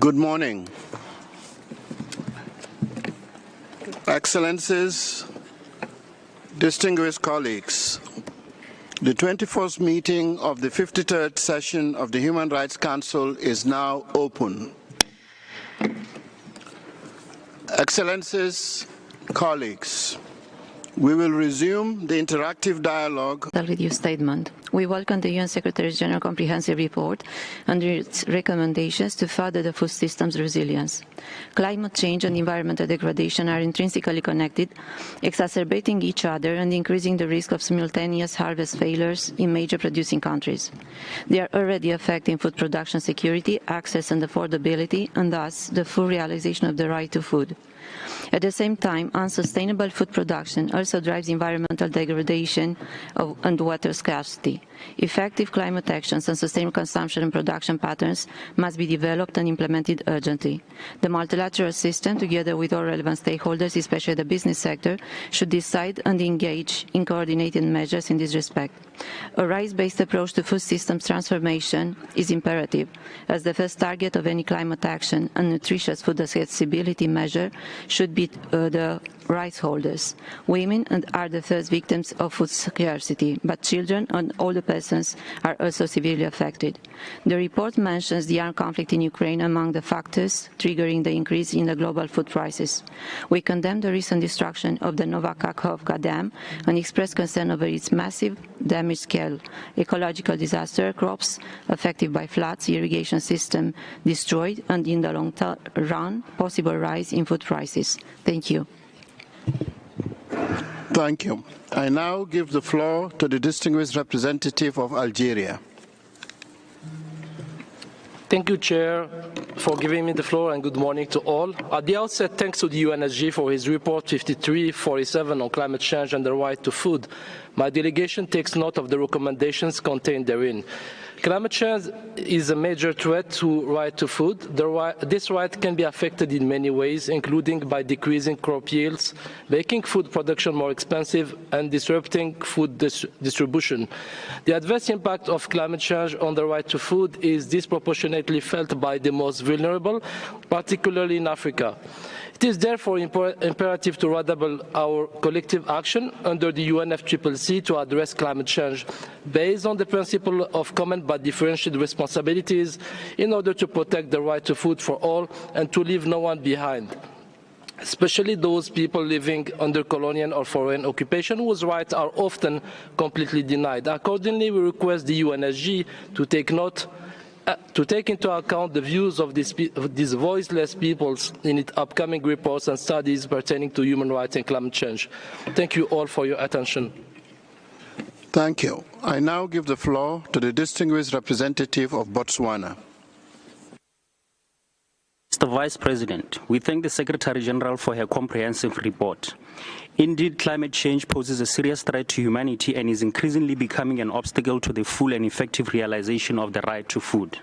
Good morning. Excellencies, distinguished colleagues, the 24th meeting of the 53rd session of the Human Rights Council is now open. Excellencies, colleagues, we will resume the interactive dialogue. With your statement. We welcome the UN Secretary General Comprehensive Report and its recommendations to further the food system's resilience. Climate change and environmental degradation are intrinsically connected, exacerbating each other and increasing the risk of simultaneous harvest failures in major producing countries. They are already affecting food production security, access and affordability, and thus the full realization of the right to food. At the same time, unsustainable food production also drives environmental degradation and water scarcity. Effective climate actions and sustainable consumption and production patterns must be developed and implemented urgently. The multilateral system, together with all relevant stakeholders, especially the business sector, should decide and engage in coordinated measures in this respect. A rights-based approach to food systems transformation is imperative, as the first target of any climate action and nutritious food accessibility measure should be the rights holders. Women are the first victims of food scarcity, but children and older persons are also severely affected. The report mentions the armed conflict in Ukraine among the factors triggering the increase in the global food prices. We condemn the recent destruction of the Novakakhovka Dam and express concern over its massive damage scale, ecological disaster, crops affected by floods, irrigation system destroyed, and in the long run, possible rise in food prices. Thank you. Thank you. I now give the floor to the distinguished representative of Algeria. Thank you, Chair, for giving me the floor, and good morning to all. At the outset, thanks to the UNSG for his report 5347 on climate change and the right to food. My delegation takes note of the recommendations contained therein. Climate change is a major threat to right to food. This right can be affected in many ways, including by decreasing crop yields, making food production more expensive, and disrupting food distribution. The adverse impact of climate change on the right to food is disproportionately felt by the most vulnerable, particularly in Africa. It is therefore imperative to redouble our collective action under the UNFCCC to address climate change based on the principle of common but differentiated responsibilities in order to protect the right to food for all and to leave no one behind, especially those people living under colonial or foreign occupation whose rights are often completely denied. Accordingly, we request the UNSG to take into account the views of these voiceless peoples in its upcoming reports and studies pertaining to human rights and climate change. Thank you all for your attention. Thank you. I now give the floor to the distinguished representative of Botswana. Mr. Vice President, we thank the Secretary General for her comprehensive report. Indeed, climate change poses a serious threat to humanity and is increasingly becoming an obstacle to the full and effective realization of the right to food.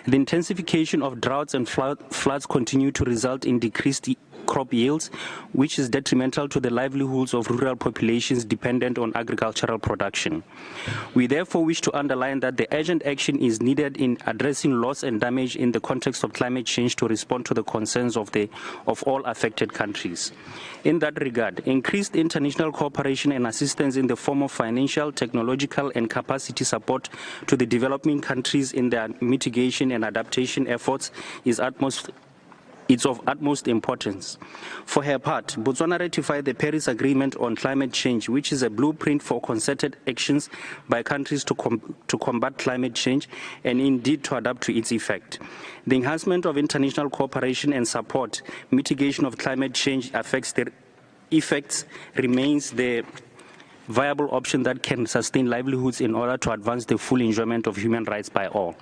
The intensification of droughts and floods continue to result in decreased crop yields, which is detrimental to the livelihoods of rural populations dependent on agricultural production. We therefore wish to underline that the urgent action is needed in addressing loss and damage in the context of climate change to respond to the concerns of all affected countries. In that regard, increased international cooperation and assistance in the form of financial, technological, and capacity support to the developing countries in their mitigation and adaptation efforts is of utmost importance. For her part, Botswana ratified the Paris Agreement on Climate Change, which is a blueprint for concerted actions by countries to combat climate change and indeed to adapt to its effect. The enhancement of international cooperation and support, mitigation of climate change effects remains the viable option that can sustain livelihoods in order to advance the full enjoyment of human rights by all.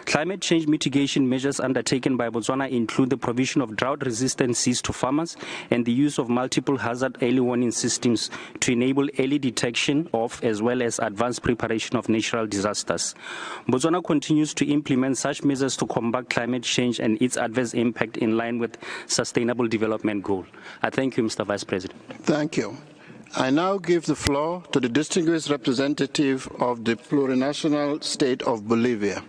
Climate change mitigation measures undertaken by Botswana include the provision of drought-resistant seeds to farmers and the use of multiple hazard early warning systems to enable early detection of as well as advanced preparation of natural disasters. Botswana continues to implement such measures to combat climate change and its adverse impact in line with Sustainable Development Goal. I thank you, Mr. Vice President. Thank you. I now give the floor to the distinguished representative of the plurinational state of Bolivia.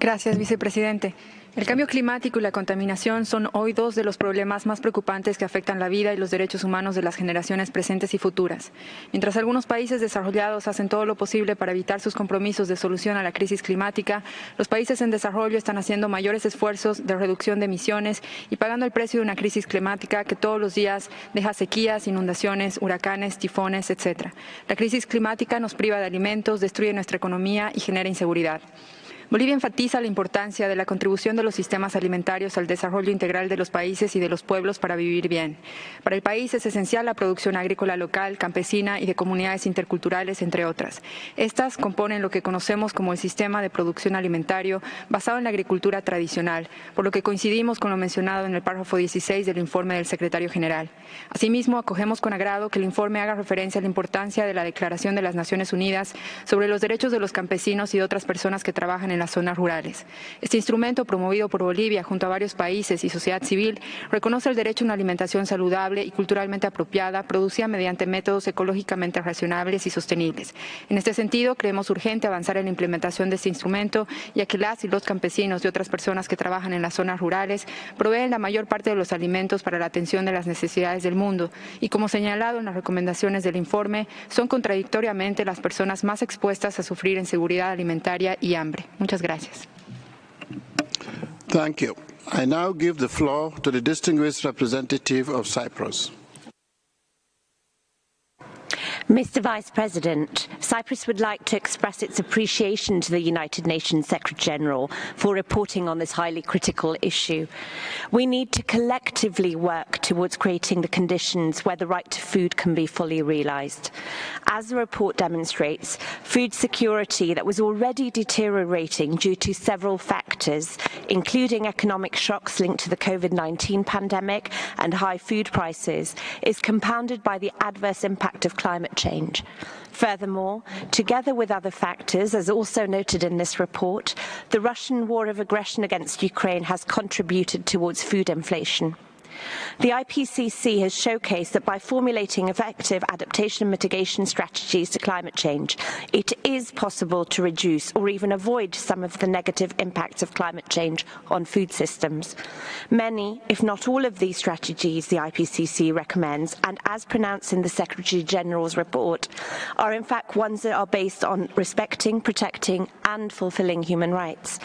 Gracias, vicepresidente. El cambio climático y la contaminación son hoy dos de los problemas más preocupantes que afectan la vida y los derechos humanos de las generaciones presentes y futuras. Mientras algunos países desarrollados hacen todo lo posible para evitar sus compromisos de solución a la crisis climática, los países en desarrollo están haciendo mayores esfuerzos de reducción de emisiones y pagando el precio de una crisis climática que todos los días deja sequías, inundaciones, huracanes, tifones, etc. La crisis climática nos priva de alimentos, destruye nuestra economía y genera inseguridad. Bolivia enfatiza la importancia de la contribución de los sistemas alimentarios al desarrollo integral de los países y de los pueblos para vivir bien. Para el país es esencial la producción agrícola local, campesina y de comunidades interculturales, entre otras. Estas componen lo que conocemos como el sistema de producción alimentario basado en la agricultura tradicional, por lo que coincidimos con lo mencionado en el párrafo 16 del informe del secretario general. Asimismo, acogemos con agrado que el informe haga referencia a la importancia de la Declaración de las Naciones Unidas sobre los derechos de los campesinos y de otras personas que trabajan en las zonas rurales. Este instrumento, promovido por Bolivia junto a varios países y sociedad civil, reconoce el derecho a una alimentación saludable y culturalmente apropiada, producida mediante métodos ecológicamente razonables y sostenibles. En este sentido, creemos urgente avanzar en la implementación de este instrumento, ya que las y los campesinos y otras personas que trabajan en las zonas rurales proveen la mayor parte de los alimentos para la atención de las necesidades del mundo y, como señalado en las recomendaciones del informe, son contradictoriamente las personas más expuestas a sufrir inseguridad alimentaria y hambre. Muchas gracias. Thank you. I now give the floor to the distinguished representative of Cyprus. Mr. Vice President, Cyprus would like to express its appreciation to the United Nations Secretary-General for reporting on this highly critical issue. We need to collectively work towards creating the conditions where the right to food can be fully realised. As the report demonstrates, food security that was already deteriorating due to several factors, including economic shocks linked to the COVID-19 pandemic and high food prices, is compounded by the adverse impact of climate change. Furthermore, together with other factors, as also noted in this report, the Russian war of aggression against Ukraine has contributed towards food inflation. The IPCC has showcased that by formulating effective adaptation and mitigation strategies to climate change, it is possible to reduce or even avoid some of the negative impacts of climate change on food systems. Many, if not all of these strategies the IPCC recommends, and as pronounced in the Secretary-General's report, are in fact ones that are based on respecting, protecting and fulfilling human rights.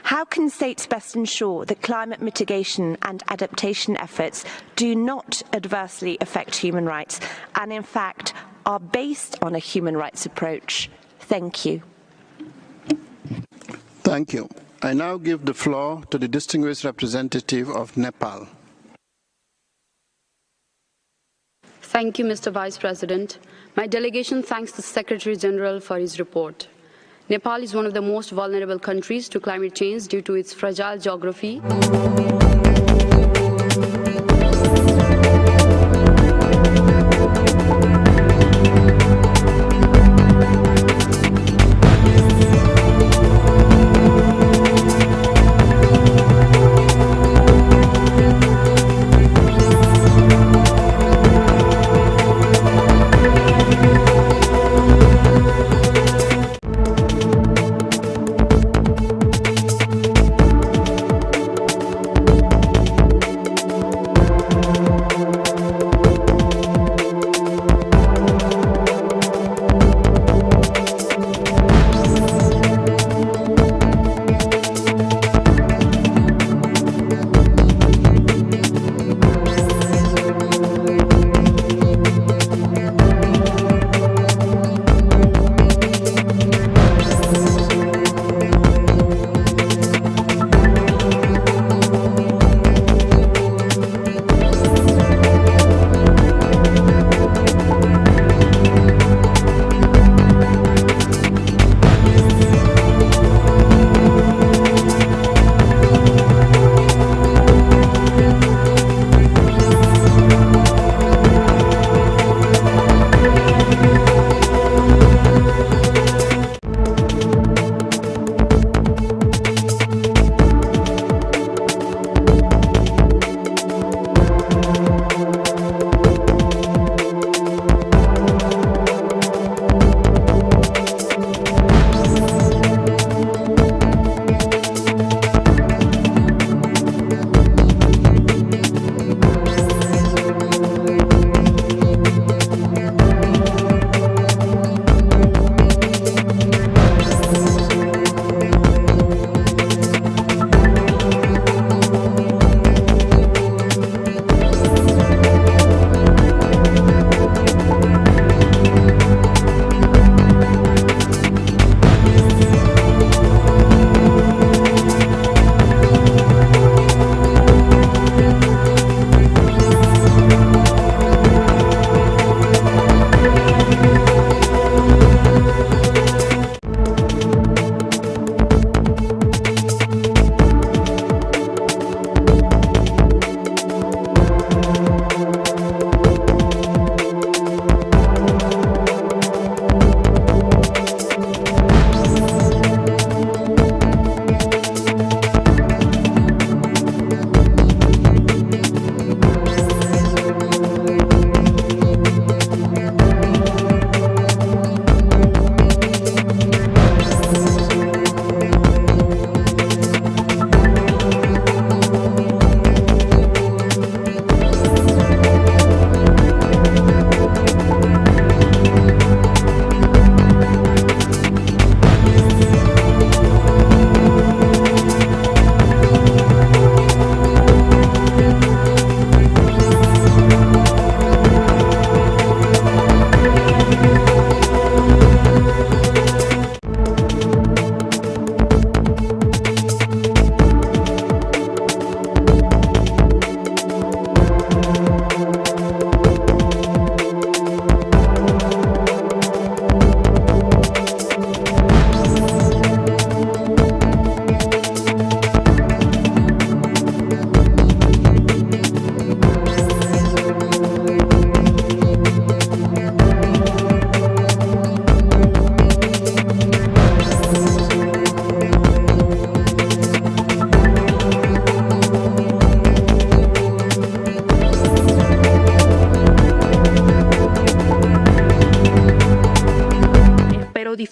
How can states best ensure that climate mitigation and adaptation efforts do not adversely affect human rights and, in fact, are based on a human rights approach? Thank you. Thank you. I now give the floor to the distinguished representative of Nepal. Thank you, Mr. Vice President. My delegation thanks the Secretary General for his report. Nepal is one of the most vulnerable countries to climate change due to its fragile geography.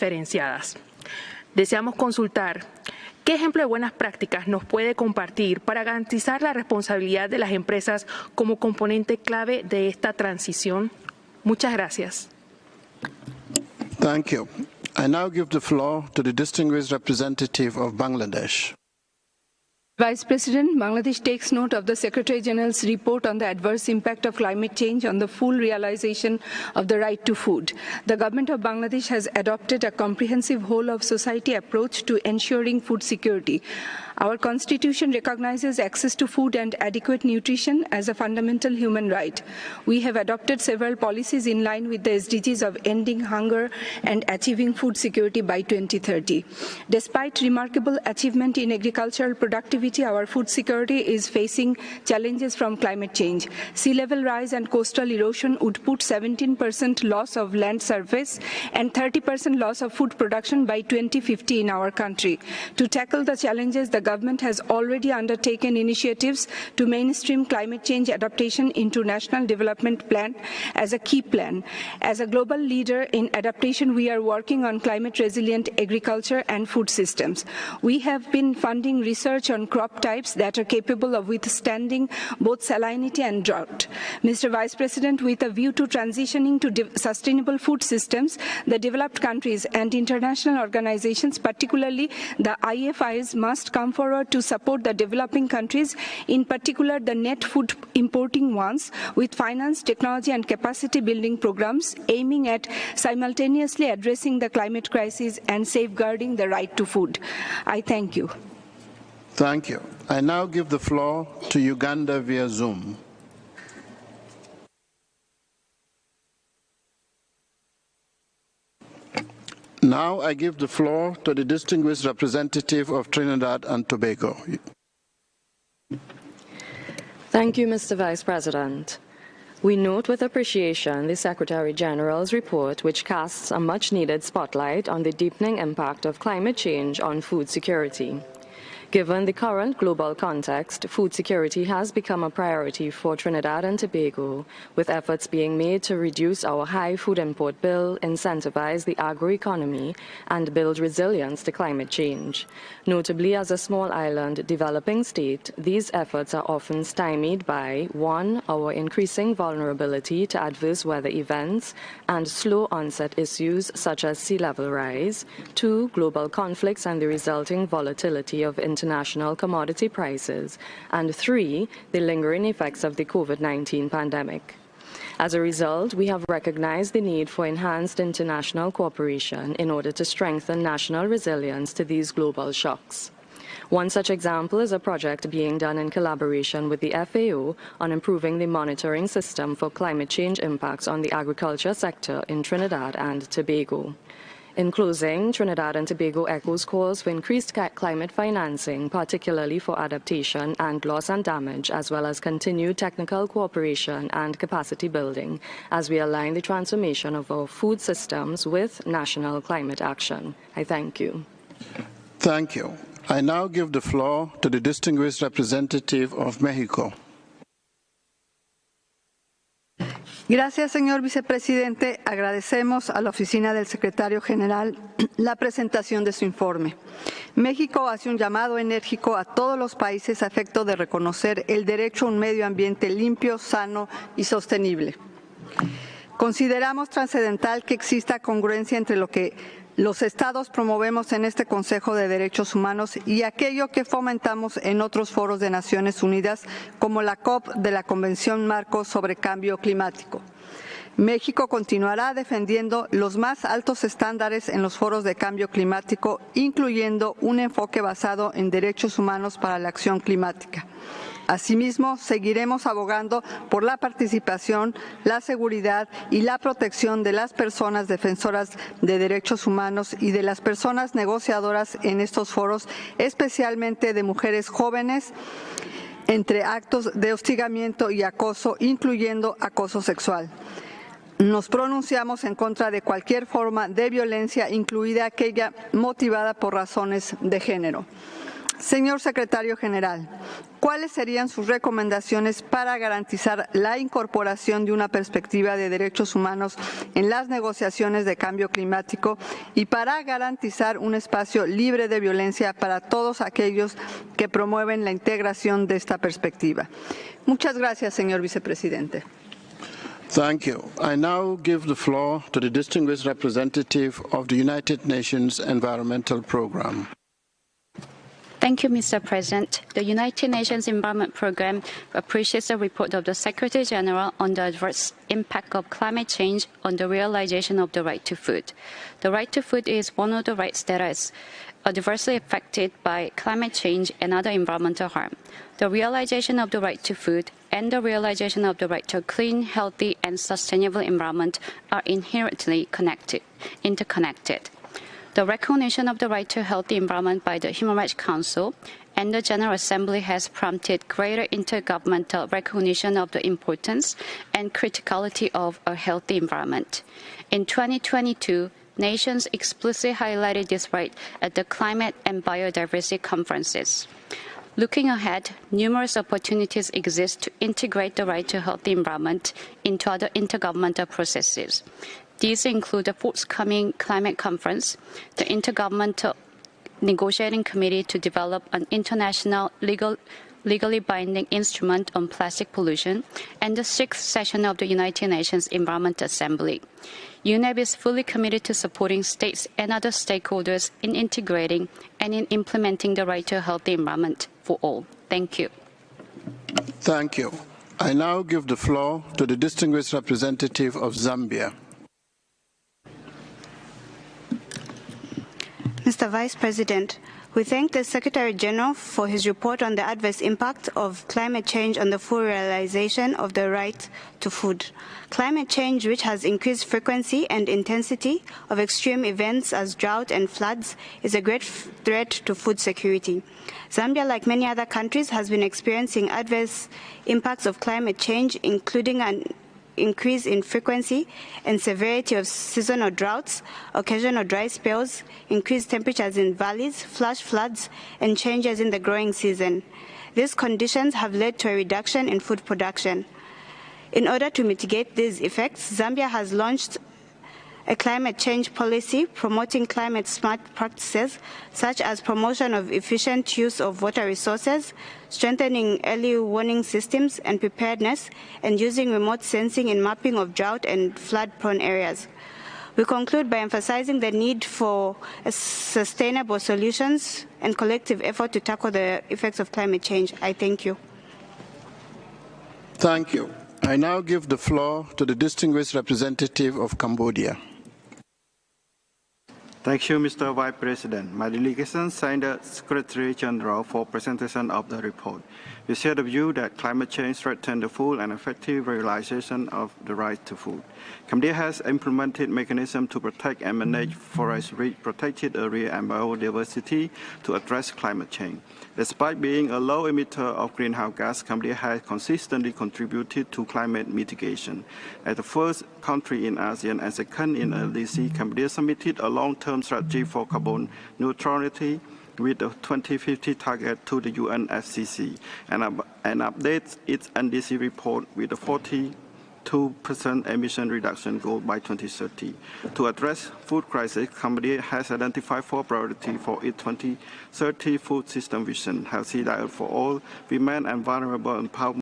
diferenciadas. Deseamos consultar qué ejemplo de buenas prácticas nos puede compartir para garantizar la responsabilidad de las empresas como componente clave de esta transición. Muchas gracias. Thank you. I now give the floor to the distinguished representative of Bangladesh. Vice President, Bangladesh takes note of the Secretary General's report on the adverse impact of climate change on the full realization of the right to food. The government of Bangladesh has adopted a comprehensive whole-of-society approach to ensuring food security. Our Constitution recognizes access to food and adequate nutrition as a fundamental human right. We have adopted several policies in line with the SDGs of ending hunger and achieving food security by 2030. Despite remarkable achievement in agricultural productivity, our food security is facing challenges from climate change. Sea level rise and coastal erosion would put 17% loss of land surface and 30% loss of food production by 2050 in our country. To tackle the challenges, the government has already undertaken initiatives to mainstream climate change adaptation into National Development Plan as a key plan. As a global leader in adaptation, we are working on climate resilient agriculture and food systems. We have been funding research on crop types that are capable of withstanding both salinity and drought. Mr. Vice President, with a view to transitioning to sustainable food systems, the developed countries and international organizations, particularly the IFIs, must come forward to support the developing countries, in particular the net food importing ones, with finance, technology and capacity building programs aiming at simultaneously addressing the climate crisis and safeguarding the right to food. I thank you. Thank you. I now give the floor to Uganda via Zoom. Now I give the floor to the distinguished representative of Trinidad and Tobago. Thank you, Mr. Vice President. We note with appreciation the Secretary General's report, which casts a much-needed spotlight on the deepening impact of climate change on food security. Given the current global context, food security has become a priority for Trinidad and Tobago, with efforts being made to reduce our high food import bill, incentivize the agroeconomy, and build resilience to climate change. Notably, as a small island developing state, these efforts are often stymied by 1. Our increasing vulnerability to adverse weather events and slow onset issues such as sea level rise, 2. Global conflicts and the resulting volatility of international commodity prices, and 3, the lingering effects of the COVID-19 pandemic. As a result, we have recognized the need for enhanced international cooperation in order to strengthen national resilience to these global shocks. One such example is a project being done in collaboration with the FAO on improving the monitoring system for climate change impacts on the agriculture sector in Trinidad and Tobago. In closing, Trinidad and Tobago echoes calls for increased climate financing, particularly for adaptation and loss and damage, as well as continued technical cooperation and capacity building as we align the transformation of our food systems with national climate action. I thank you. Thank you. I now give the floor to the distinguished representative of Mexico. Gracias, señor vicepresidente. Agradecemos a la Oficina del Secretario General la presentación de su informe. México hace un llamado enérgico a todos los países a efecto de reconocer el derecho a un medio ambiente limpio, sano y sostenible. Consideramos trascendental que exista congruencia entre lo que los Estados promovemos en este Consejo de Derechos Humanos y aquello que fomentamos en otros foros de Naciones Unidas, como la COP de la Convención Marco sobre Cambio Climático. México continuará defendiendo los más altos estándares en los foros de cambio climático, incluyendo un enfoque basado en derechos humanos para la acción climática. Asimismo, seguiremos abogando por la participación, la seguridad y la protección de las personas defensoras de derechos humanos y de las personas negociadoras en estos foros, especialmente de mujeres jóvenes, entre actos de hostigamiento y acoso, incluyendo acoso sexual. Nos pronunciamos en contra de cualquier forma de violencia, incluida aquella motivada por razones de género. Señor Secretario General, ¿cuáles serían sus recomendaciones para garantizar la incorporación de una perspectiva de derechos humanos en las negociaciones de cambio climático y para garantizar un espacio libre de violencia para todos aquellos que promueven la integración de esta perspectiva? Muchas gracias, señor vicepresidente. Thank you. I now give the floor to the distinguished representative of the United Nations Environmental Programme. Thank you, Mr. President. The United Nations Environment Programme appreciates the report of the Secretary General on the adverse impact of climate change on the realization of the right to food. The right to food is one of the rights that is adversely affected by climate change and other environmental harm. The realization of the right to food and the realization of the right to a clean, healthy, and sustainable environment are inherently interconnected. The recognition of the right to a healthy environment by the Human Rights Council and the General Assembly has prompted greater intergovernmental recognition of the importance and criticality of a healthy environment. In 2022, nations explicitly highlighted this right at the Climate and Biodiversity Conferences. Looking ahead, numerous opportunities exist to integrate the right to a healthy environment into other intergovernmental processes. These include the forthcoming climate conference, the Intergovernmental Negotiating Committee to develop an international legally binding instrument on plastic pollution, and the 6th session of the United Nations Environment Assembly. UNEP is fully committed to supporting states and other stakeholders in integrating and in implementing the right to a healthy environment for all. Thank you. Thank you. I now give the floor to the distinguished representative of Zambia. Mr. Vice President, we thank the Secretary General for his report on the adverse impact of climate change on the full realization of the right to food. Climate change, which has increased frequency and intensity of extreme events as drought and floods, is a great threat to food security. Zambia, like many other countries, has been experiencing adverse impacts of climate change, including an increase in frequency and severity of seasonal droughts, occasional dry spells, increased temperatures in valleys, flash floods, and changes in the growing season. These conditions have led to a reduction in food production. In order to mitigate these effects, Zambia has launched a climate change policy promoting climate-smart practices, such as promotion of efficient use of water resources, strengthening early warning systems and preparedness, and using remote sensing in mapping of drought and flood-prone areas. We conclude by emphasizing the need for sustainable solutions and collective effort to tackle the effects of climate change. I thank you. Thank you. I now give the floor to the distinguished representative of Cambodia. Thank you, Mr. Vice President. My delegation signed the Secretary General for presentation of the report. We share the view that climate change threatens the full and effective realization of the right to food. Cambodia has implemented mechanisms to protect and manage forest-rich protected area and biodiversity to address climate change. Despite being a low emitter of greenhouse gas, Cambodia has consistently contributed to climate mitigation. As the first country in ASEAN and second in LDC, Cambodia submitted a long-term strategy for carbon neutrality with the 2050 target to the UNFCCC and updates its NDC report with a 42% emission reduction goal by 2030. To address food crisis, Cambodia has identified 4 priorities for its 2030 food system vision: healthy diet for all, women and vulnerable empowerment,